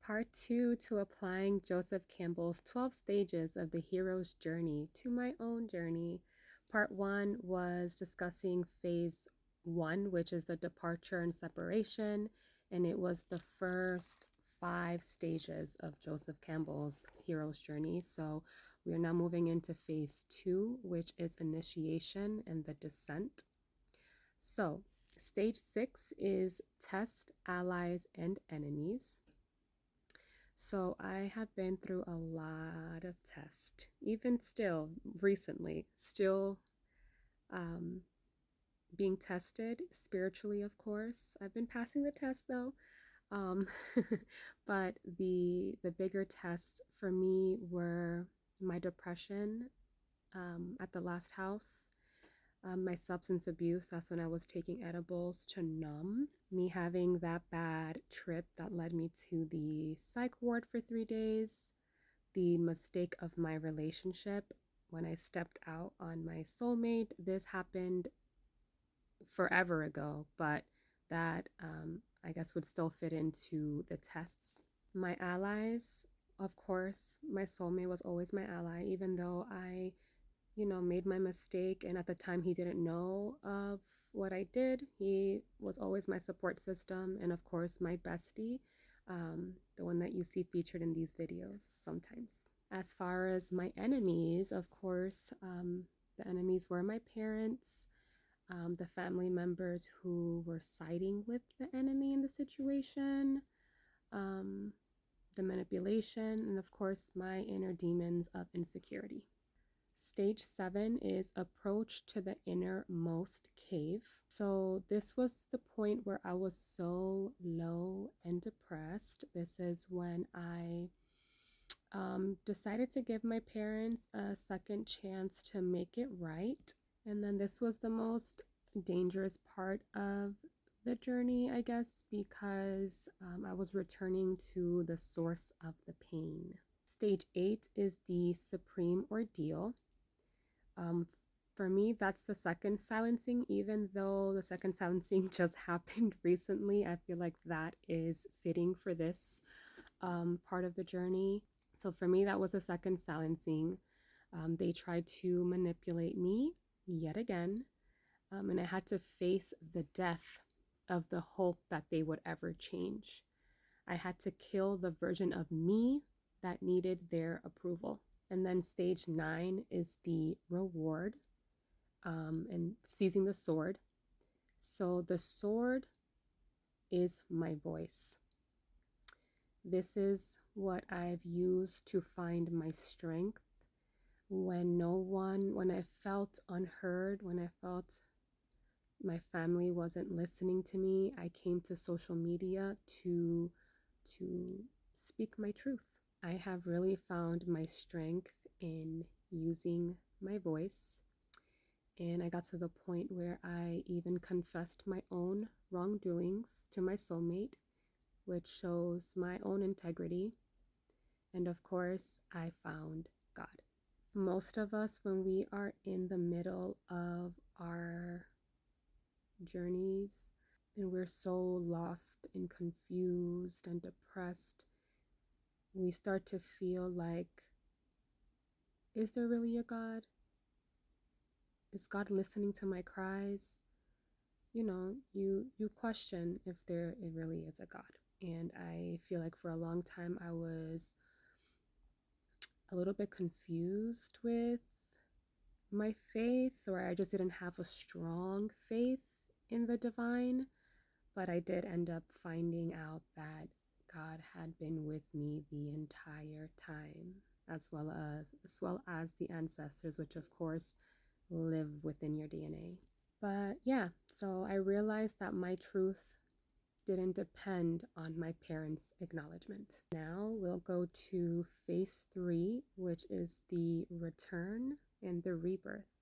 Part 2 to applying Joseph Campbell's 12 stages of the hero's journey to my own journey. Part 1 was discussing phase 1, which is the departure and separation, and it was the first 5 stages of Joseph Campbell's hero's journey. So we are now moving into phase 2, which is initiation and the descent. So stage 6 is test allies and enemies. So I have been through a lot of tests, even still recently, still being tested spiritually, of course. I've been passing the test though. But the bigger tests for me were my depression at the last house, my substance abuse. That's when I was taking edibles to numb. Me having that bad trip that led me to the psych ward for 3 days. The mistake of my relationship when I stepped out on my soulmate. This happened forever ago, but that I guess would still fit into the tests. My allies, of course, my soulmate was always my ally, even though I made my mistake, and at the time he didn't know of what I did. He was always my support system, and of course my bestie, the one that you see featured in these videos sometimes. As far as my enemies, of course, the enemies were my parents, the family members who were siding with the enemy in the situation, the manipulation, and of course my inner demons of insecurity. Stage 7 is approach to the innermost cave. So this was the point where I was so low and depressed. This is when I decided to give my parents a second chance to make it right. And then this was the most dangerous part of the journey, I guess, because I was returning to the source of the pain. Stage 8 is the supreme ordeal. For me, that's the second silencing, even though the second silencing just happened recently. I feel like that is fitting for this part of the journey. So for me, that was the second silencing. They tried to manipulate me yet again, and I had to face the death of the hope that they would ever change. I had to kill the version of me that needed their approval. And then stage 9 is the reward, and seizing the sword. So the sword is my voice. This is what I've used to find my strength when I felt unheard, when I felt my family wasn't listening to me. I came to social media to speak my truth. I have really found my strength in using my voice, and I got to the point where I even confessed my own wrongdoings to my soulmate, which shows my own integrity. And of course, I found God. Most of us, when we are in the middle of our journeys and we're so lost and confused and depressed, we start to feel like, is there really a God? Is God listening to my cries? You question if there it really is a God. And I feel like for a long time I was a little bit confused with my faith, or I just didn't have a strong faith in the divine. But I did end up finding out that God had been with me the entire time, as well as the ancestors, which of course live within your DNA. But yeah, so I realized that my truth didn't depend on my parents' acknowledgement. Now we'll go to phase 3, which is the return and the rebirth.